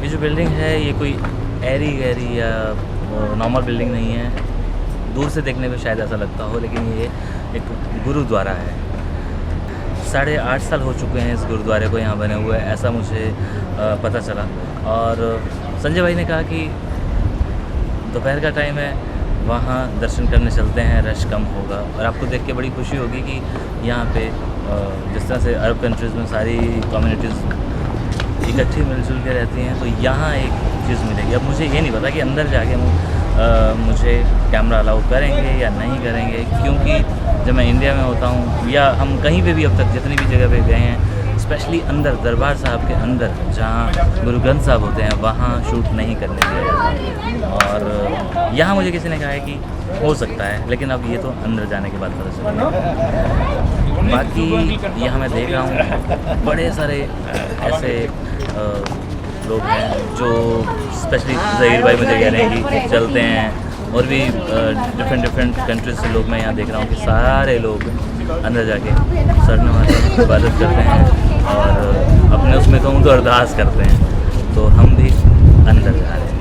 ये जो बिल्डिंग है ये कोई एरी गैरी या नॉर्मल बिल्डिंग नहीं है। दूर से देखने पे शायद ऐसा लगता हो, लेकिन ये एक गुरुद्वारा है। 8.5 साल हो चुके हैं इस गुरुद्वारे को यहाँ बने हुए, ऐसा मुझे पता चला। और संजय भाई ने कहा कि दोपहर का टाइम है, वहाँ दर्शन करने चलते हैं, रश कम होगा। और आपको देख के बड़ी खुशी होगी कि यहाँ पे जिस तरह से अरब कंट्रीज़ में सारी कम्युनिटीज़ इकट्ठी मिलजुल के रहती हैं, तो यहाँ एक चीज़ मिलेगी। अब मुझे ये नहीं पता कि अंदर जाके मुझे कैमरा अलाउ करेंगे या नहीं करेंगे, क्योंकि जब मैं इंडिया में होता हूँ या हम कहीं पे भी अब तक जितनी भी जगह पे गए हैं, स्पेशली अंदर दरबार साहब के अंदर जहाँ गुरु ग्रंथ साहब होते हैं, वहाँ शूट नहीं करने दिया जाता। और यहाँ मुझे किसी ने कहा है कि हो सकता है, लेकिन अब ये तो अंदर जाने के बाद पता चलेगा। बाकी यहाँ मैं देख रहा हूँ बड़े सारे ऐसे लोग हैं जो स्पेशली ज़हीर भाई मुझे कह रहे हैं कि चलते हैं, और भी डिफरेंट कंट्रीज से लोग मैं यहाँ देख रहा हूँ कि सारे लोग अंदर जाके सरनमाज़ इबादत करते हैं और अपने उसमें कहूँ तो अरदास करते हैं। तो हम भी अंदर जा रहे हैं।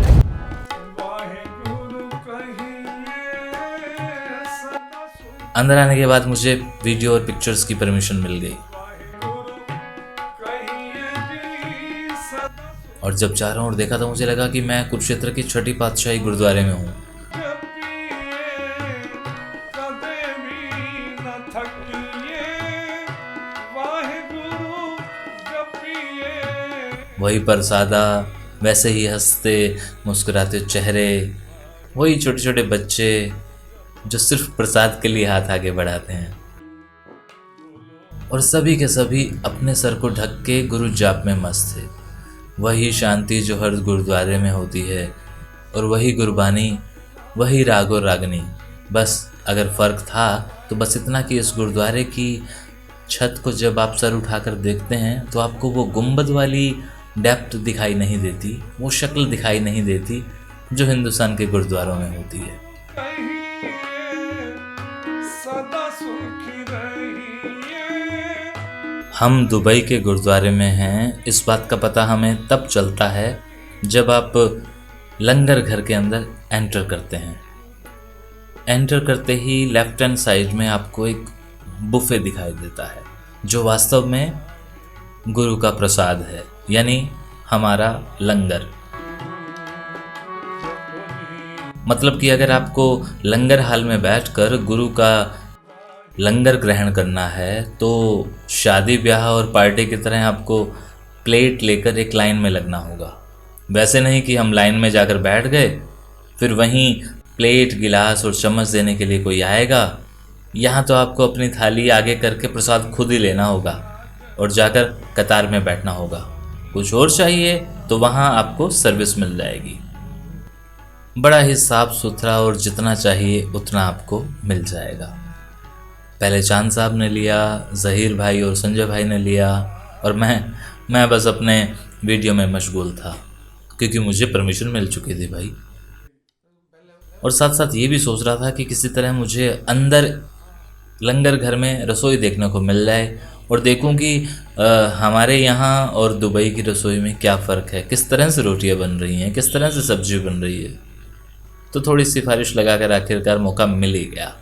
अंदर आने के बाद मुझे वीडियो और पिक्चर्स की परमिशन मिल गई, और जब चारों ओर देखा तो मुझे लगा कि मैं कुरुक्षेत्र की छठी पातशाही गुरुद्वारे में हूँ। वही परसादा, वैसे ही हंसते मुस्कुराते चेहरे, वही छोटे छोटे बच्चे जो सिर्फ प्रसाद के लिए हाथ आगे बढ़ाते हैं, और सभी के सभी अपने सर को ढक के गुरु जाप में मस्त थे। वही शांति जो हर गुरुद्वारे में होती है, और वही गुरबानी, वही राग और रागनी। बस अगर फ़र्क था तो बस इतना कि इस गुरुद्वारे की छत को जब आप सर उठाकर देखते हैं तो आपको वो गुंबद वाली डेप्थ दिखाई नहीं देती, वो शक्ल दिखाई नहीं देती जो हिंदुस्तान के गुरुद्वारों में होती है। हम दुबई के गुरुद्वारे में हैं, इस बात का पता हमें तब चलता है जब आप लंगर घर के अंदर एंटर करते हैं। एंटर करते ही लेफ्ट हैंड साइड में आपको एक बुफे दिखाई देता है, जो वास्तव में गुरु का प्रसाद है, यानी हमारा लंगर। मतलब कि अगर आपको लंगर हाल में बैठकर गुरु का लंगर ग्रहण करना है तो शादी ब्याह और पार्टी की तरह आपको प्लेट लेकर एक लाइन में लगना होगा। वैसे नहीं कि हम लाइन में जाकर बैठ गए, फिर वहीं प्लेट गिलास और चम्मच देने के लिए कोई आएगा। यहाँ तो आपको अपनी थाली आगे करके प्रसाद खुद ही लेना होगा और जाकर कतार में बैठना होगा। कुछ और चाहिए तो वहाँ आपको सर्विस मिल जाएगी। बड़ा ही साफ सुथरा, और जितना चाहिए उतना आपको मिल जाएगा। पहले चांद साहब ने लिया, ज़हीर भाई और संजय भाई ने लिया, और मैं बस अपने वीडियो में मशगूल था, क्योंकि मुझे परमिशन मिल चुकी थी भाई। और साथ साथ ये भी सोच रहा था कि किसी तरह मुझे अंदर लंगर घर में रसोई देखने को मिल जाए, और देखूं कि हमारे यहाँ और दुबई की रसोई में क्या फ़र्क है, किस तरह से रोटियां बन रही हैं, किस तरह से सब्जी बन रही है। तो थोड़ी सिफारिश लगाकर आखिरकार मौका मिल ही गया।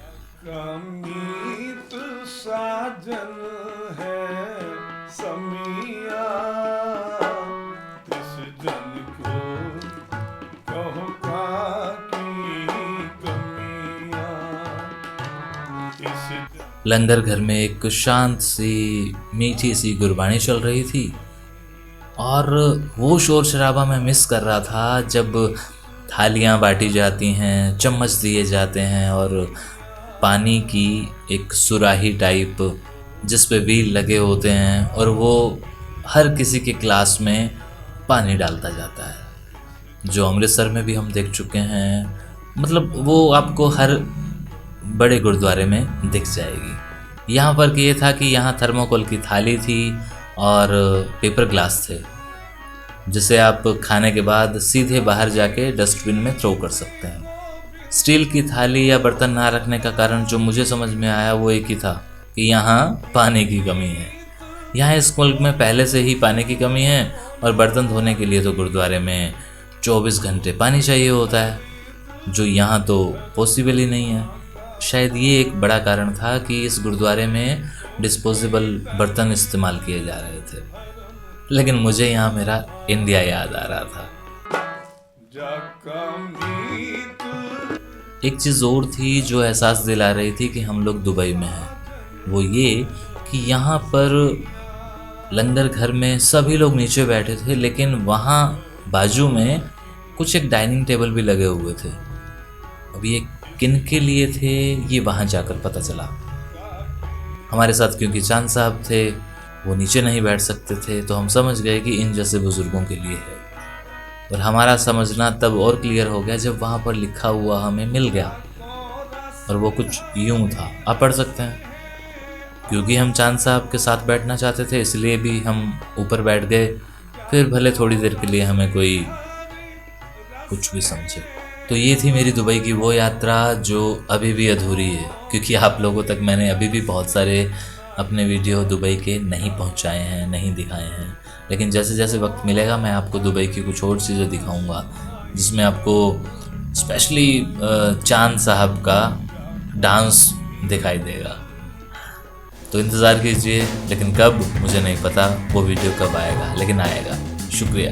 लंगर घर में एक शांत सी मीठी सी गुरबानी चल रही थी, और वो शोर शराबा मैं मिस कर रहा था जब थालियां बांटी जाती हैं, चम्मच दिए जाते हैं, और पानी की एक सुराही टाइप जिस पे व्हील लगे होते हैं, और वो हर किसी के ग्लास में पानी डालता जाता है, जो अमृतसर में भी हम देख चुके हैं। मतलब वो आपको हर बड़े गुरुद्वारे में दिख जाएगी। यहाँ फ़र्क ये था कि यहाँ थर्मोकोल की थाली थी और पेपर ग्लास थे, जिसे आप खाने के बाद सीधे बाहर जाके डस्टबिन में थ्रो कर सकते हैं। स्टील की थाली या बर्तन ना रखने का कारण जो मुझे समझ में आया वो एक ही था कि यहाँ पानी की कमी है। यहाँ इस मुल्क में पहले से ही पानी की कमी है, और बर्तन धोने के लिए तो गुरुद्वारे में 24 घंटे पानी चाहिए होता है, जो यहाँ तो पॉसिबल ही नहीं है। शायद ये एक बड़ा कारण था कि इस गुरुद्वारे में डिस्पोजेबल बर्तन इस्तेमाल किए जा रहे थे। लेकिन मुझे यहाँ मेरा इंडिया याद आ रहा था। एक चीज़ और थी जो एहसास दिला रही थी कि हम लोग दुबई में हैं, वो ये कि यहाँ पर लंगर घर में सभी लोग नीचे बैठे थे, लेकिन वहाँ बाजू में कुछ एक डाइनिंग टेबल भी लगे हुए थे। अब ये किन के लिए थे ये वहाँ जाकर पता चला। हमारे साथ क्योंकि चांद साहब थे, वो नीचे नहीं बैठ सकते थे, तो हम समझ गए कि इन जैसे बुज़ुर्गों के लिए है। और हमारा समझना तब और क्लियर हो गया जब वहाँ पर लिखा हुआ हमें मिल गया, और वो कुछ यूँ था, आप पढ़ सकते हैं। क्योंकि हम चांद साहब के साथ बैठना चाहते थे, इसलिए भी हम ऊपर बैठ गए। फिर भले थोड़ी देर के लिए हमें कोई कुछ भी समझे। तो ये थी मेरी दुबई की वो यात्रा जो अभी भी अधूरी है, क्योंकि आप लोगों तक मैंने अभी भी बहुत सारे अपने वीडियो दुबई के नहीं पहुंचाए हैं, नहीं दिखाए हैं। लेकिन जैसे जैसे वक्त मिलेगा मैं आपको दुबई की कुछ और चीज़ें दिखाऊंगा, जिसमें आपको स्पेशली चांद साहब का डांस दिखाई देगा। तो इंतज़ार कीजिए, लेकिन कब मुझे नहीं पता, वो वीडियो कब आएगा, लेकिन आएगा। शुक्रिया।